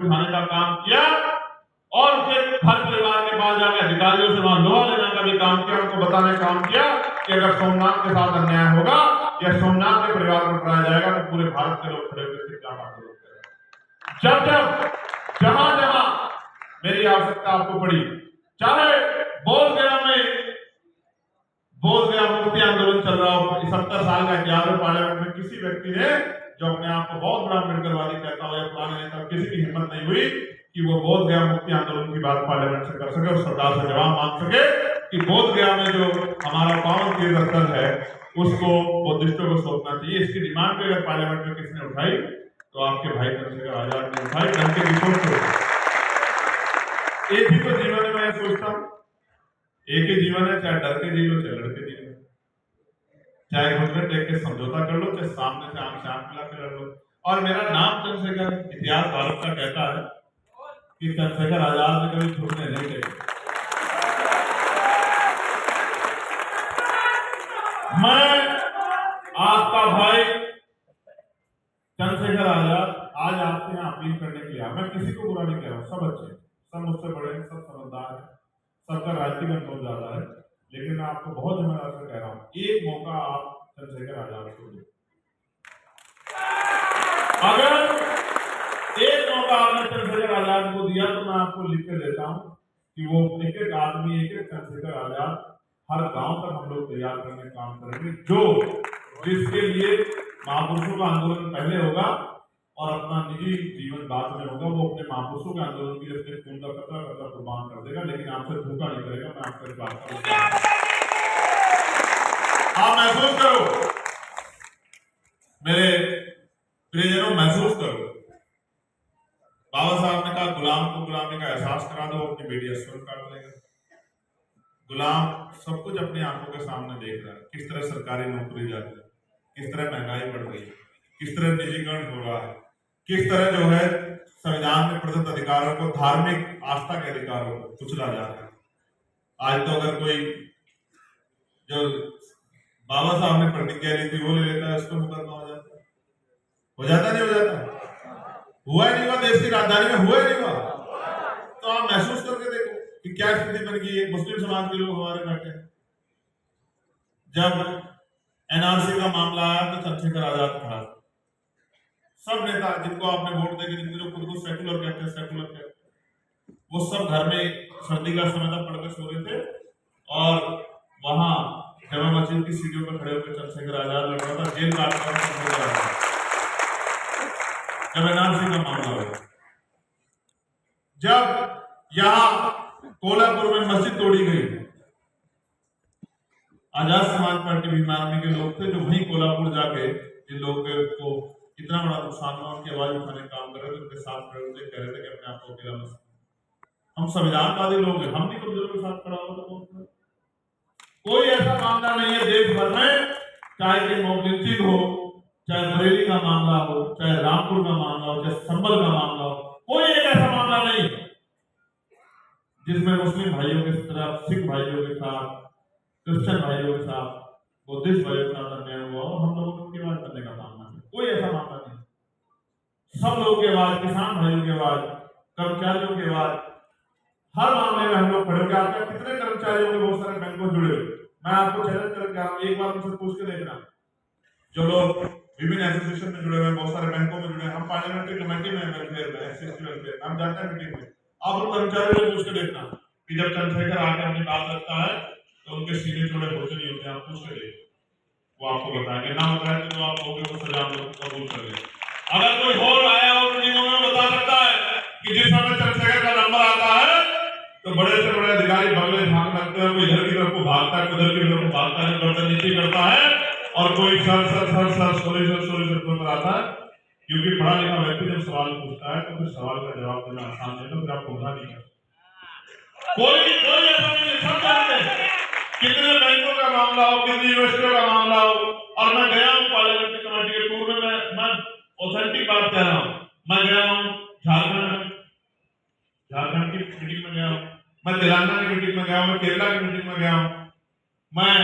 उठाने का काम किया और उसके हर परिवार के पास जाकर अधिकारियों से वहां लोहा लेने का भी काम किया, उनको बताने का काम किया कि अगर सोमनाथ के साथ अन्याय होगा या सोमनाथ के परिवार को उठाया जाएगा तो पूरे भारत के लोग खड़े होकर क्या बात करेंगे। जब जब जहां जहां मेरी आवश्यकता आपको पड़ी, चाहे बोध गया मुक्ति आंदोलन चल रहा हो, 70 साल का इतिहास है पार्लियामेंट में, किसी व्यक्ति ने जो अपने आप को बहुत बड़ा अम्बेडकरवादी कहता हो या पुराने नेता, किसी की हिम्मत नहीं हुई कि वो बोध गया मुक्ति आंदोलन की बात पार्लियामेंट से कर सके और सरकार से जवाब मांग सके कि बोध गया में जो हमारा पावन तीर्थ स्थल है उसको बुद्धिस्टों को सौंपना चाहिए। इसकी डिमांड भी अगर पार्लियामेंट में किसी ने उठाई तो आपके भाई चंद्रशेखर आजाद ने उठाई, डर के रिपोर्ट को। एक ही तो जीवन है, मैं सोचता हूँ एक ही जीवन है, चाहे डर के जी लो चाहे लड़ के जी लो, चाहे घुटने टेक के समझौता कर लो चाहे सामने से आंख से आंख मिला के लड़ लो। और मेरा नाम चंद्रशेखर, इतिहास भारत का कहता है कि चंद्रशेखर आजाद ने कभी घुटने नहीं टेके। मैं आपका भाई चंद्रशेखर आजाद आज आपसे यहाँ अपील करने के लिए, मैं किसी को बुरा नहीं कह रहा हूँ, सब अच्छे, सब मुझसे बड़े हैं, सब समझदार है, सबका राजनीतिक अनुभव ज्यादा है, लेकिन मैं आपको बहुत जिम्मेदार से कह रहा हूँ, एक मौका आप चंद्रशेखर आजाद को दो। अगर एक मौका आपने चंद्रशेखर आजाद को दिया तो मैं आपको लिख के देता हूँ कि वो एक एक आदमी, एक एक चंद्रशेखर आजाद हर गांव तक हम लोग तैयार करने का काम करेंगे, जो जिसके लिए महापुरुषों का आंदोलन पहले होगा और अपना निजी जीवन बाद में होगा, वो अपने महापुरुषों के आंदोलन के लिए खून का कतरा कतरा कुर्बान कर देगा, लेकिन आपसे धोखा नहीं करेगा। मैं आपको इस बात का आप महसूस करो, मेरे प्रियजनों, महसूस करो। बाबा साहब ने कहा गुलाम को गुलामी का एहसास करा दो, अपनी बेटी अस्वर काट लेगा। गुलाम सब कुछ अपनी आंखों के सामने देख रहा है, किस तरह सरकारी नौकरी जा रही है, किस तरह महंगाई बढ़ रही है, किस तरह निजीकरण हो रहा है, किस तरह जो है संविधान में प्रदत्त अधिकारों को, धार्मिक आस्था के अधिकारों को कुचला जा रहा है। आज तो अगर कोई जो बाबा साहब ने प्रतिज्ञा ली थी वो ले लेता है, उसको मुकदमा हो जाता है, हो जाता नहीं हो जाता, हुआ ही नहीं हुआ, देश की राजधानी में हुआ ही नहीं हुआ। तो आप महसूस करके देखो कि क्या स्थिति बन गई है। मुस्लिम समाज के लोग हमारे बैठे, जब एनआरसी का मामला आया तो चंद्रशेखर आजाद खड़ा, सब नेता जिनको आपने वोट देके, जिनको जो खुद को सेकुलर कहते हैं, वो सब घर में सर्दी का समय तक पढ़कर सो रहे थे और वहां जमा मस्जिद की सीढ़ियों पर खड़े होकर चंद्रशेखर आजाद लड़ रहा था, जेल काट कर जब एनआरसी का मामला हुआ, जब यहाँ कोल्हापुर में मस्जिद तोड़ी गई, आजाद समाज पार्टी भीम आर्मी के लोग थे जो वहीं कोल्हापुर जाके जिन लोगों को इतना बड़ा नुकसान हुआ उनकी आवाज उठाने का काम कर रहे थे, उनके साथ खड़े होते कह रहे थे कि अपने आप को अकेला मत, हम संविधानवादी लोग हैं, हम नहीं कमजोर के साथ खड़ा हो। कोई ऐसा मामला नहीं है देश भर में, चाहे कि मोबिलिटी हो, चाहे बरेली का मामला हो, चाहे रामपुर का मामला हो, चाहे संभल का मामला हो, कोई एक ऐसा मामला नहीं जिसमें मुस्लिम भाइयों के तरफ, सिख भाइयों के साथ, क्रिश्चियन भाइयों के साथ, बुद्धिस्ट भाइयों के साथ अन्याय हुआ और हम लोगों को आवाज करने का मामला है। कोई ऐसा मामला नहीं। सब लोगों की आवाज, किसान भाइयों की आवाज, कर्मचारियों की आवाज, हर मामले में हम लोग खड़े होकर। आपके कितने कर्मचारियों के बहुत सारे बैंकों जुड़े हुए, मैं आपको चैलेंज करके एक बार मुझसे पूछ के देखना, जो लोग विभिन्न एसोसिएशन में जुड़े हुए, बहुत सारे बैंकों में जुड़े हैं, हम पार्लियामेंट्री कमेटी में वेलफेयर में, एससी वेलफेयर हम जाते हैं मीटिंग में, आप उन कर्मचारियों को पूछ के देखना कि जब चंद्रशेखर आके अपनी बात रखता है तो उनके सीने थोड़े होते नहीं होते, आप पूछ के देखिए, वो आपको बताएंगे। ना बताए तो आप लोगों को सजा कबूल कर ले। अगर कोई और आया और मीटिंगों में बता सकता है कि जिस समय चंद्रशेखर का नंबर आता है तो बड़े से बड़े अधिकारी बगले भाग लगते हैं, कोई इधर की तरफ को भागता है, उधर की तरफ को भागता है, बदतमीजी करता है और कोई सर सोल्यूशन पर आता है, क्योंकि पढ़ा लिखा व्यक्ति जब सवाल पूछता है तो फिर सवाल का जवाब देना आसान नहीं है, फिर आपको उठा नहीं कर कोई ऐसा नहीं है। सब जानते हैं कितने बैंकों का मामला हो, कितनी यूनिवर्सिटियों का मामला हो, और मैं गया हूँ पार्लियामेंट्री कमेटी के टूर में, मैं ऑथेंटिक बात कह रहा हूँ, मैं गया हूँ झारखंड की मीटिंग में गया हूँ, मैं तेलंगाना की मीटिंग में गया हूँ, मैं केरला की मीटिंग में गया हूँ, मैं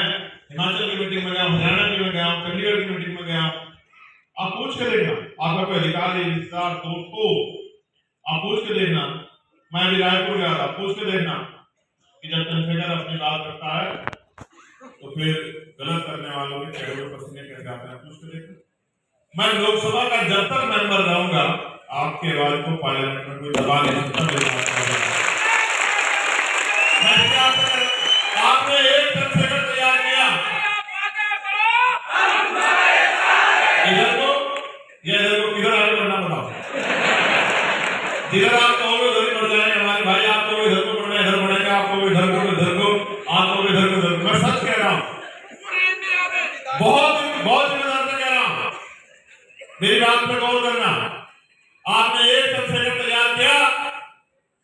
हिमाचल की मीटिंग में गया हूँ, हरियाणा की में गया हूँ, चंडीगढ़ की मीटिंग में गया हूँ। आप पूछ के देखना, आपका कोई अधिकारी, रिश्तेदार, दोस्त को आप पूछ के देखना, मैं अभी रायपुर गया था, पूछ के देखना कि जब चंद्रशेखर अपनी बात रखता है तो फिर गलत करने वालों के चेहरे पर पसीने कैसे आते हैं, पूछ के देखना। मैं लोकसभा का जब तक मेंबर रहूंगा आपके आवाज को पार्लियामेंट में कोई दबा नहीं सकता। आपने एक चंद्रशेखर तैयार किया इधर को, या इधर को, किधर आगे बढ़ना बताओ। जिधर आप कहोगे उधर ही बढ़ जाएंगे हमारे भाई, आप कहोगे इधर को बढ़ना इधर बढ़ेंगे, आप कहोगे इधर को इधर को, आप कहोगे इधर को इधर को। मैं सच कह रहा हूं, बहुत बहुत जिम्मेदार से कह रहा हूं, मेरी बात पे गौर करना। आपने एक चंद्रशेखर तैयार किया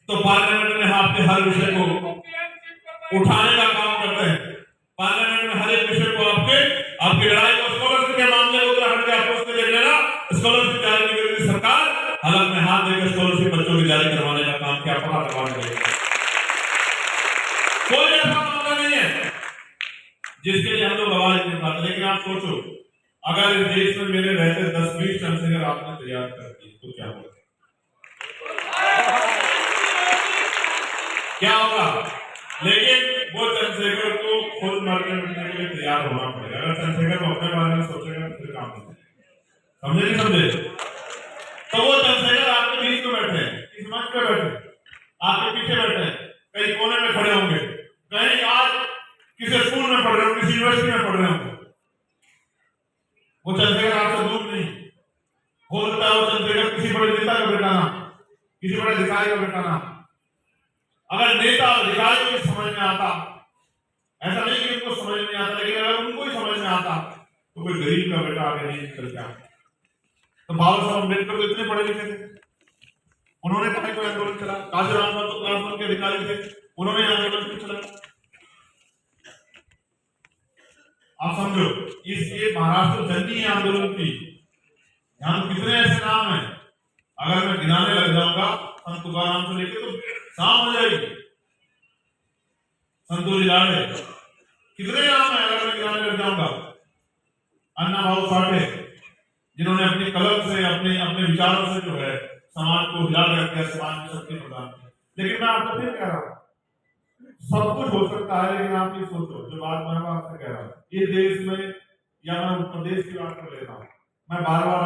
तो पार्लियामेंट में आपके हर विषय को उठाने का काम करते हैं। पार्लियामेंट में हर एक विषय को आपकी लड़ाई को, स्कॉलरशिप के मामले को हट के आपको उसको देख लेना। स्कॉलरशिप जारी नहीं करेगी सरकार, हलक में हाथ देकर स्कॉलरशिप बच्चों की जारी करवाने का काम क्या पता करवा देगी। कोई ऐसा मामला नहीं है जिसके लिए हम लोग आवाज नहीं उठाते। लेकिन आप सोचो, अगर इस देश में मेरे रहते 10-20 चंद्रशेखर आपने तैयार कर दिए तो क्या होगा, क्या होगा? लेकिन वो चंद्रशेखर को खुद मर के मिटने के लिए तैयार होना पड़ेगा। अगर चंद्रशेखर को अपने बारे में सोचेगा तो फिर काम नहीं, समझे नहीं समझे? तो वो चंद्रशेखर आपके बीच में बैठे हैं, इस मंच पे बैठे, आपके पीछे बैठे हैं, कहीं कोने में खड़े होंगे, कहीं आज किसी स्कूल में पढ़ रहे हो, किसी यूनिवर्सिटी में पढ़ रहे हो। वो चंद्रशेखर आपसे दूर नहीं हो सकता है। वो चंद्रशेखर किसी बड़े नेता का बेटा ना, किसी बड़े अधिकारी का बेटा ना। अगर नेता अधिकारियों को समझ में आता, ऐसा नहीं कि उनको समझ में आता, लेकिन अगर उनको ही समझ में आता तो कोई गरीब का बेटा आगे नहीं निकल जाता। तो बाबा साहब अम्बेडकर तो इतने पढ़े लिखे थे, उन्होंने कहा कोई आंदोलन चला। काशीराम साहब तो क्लास 1 के अधिकारी थे, उन्होंने आंदोलन क्यों चला? आप समझो, ये महाराष्ट्र जननी आंदोलन की, यहाँ कितने ऐसे नाम हैं, अगर मैं गिनाने लग जाऊंगा संत तुकाराम से लेके तो शाम हो जाएगी। संतोष लाड़े, कितने नाम है अगर मैं गिनाने लग जाऊंगा। अन्ना भाऊ साठे, जिन्होंने अपनी कलम से, अपने अपने विचारों से जो है समाज को हिला करके समाज में शक्ति प्रदान की। लेकिन मैं आपको फिर कह रहा हूं, सब कुछ हो सकता है, लेकिन आप ये सोचो, जो बात मैं आपसे कह रहा हूं, ये देश में, या मैं उत्तर प्रदेश की बात कर लेता हूं, मैं बार बार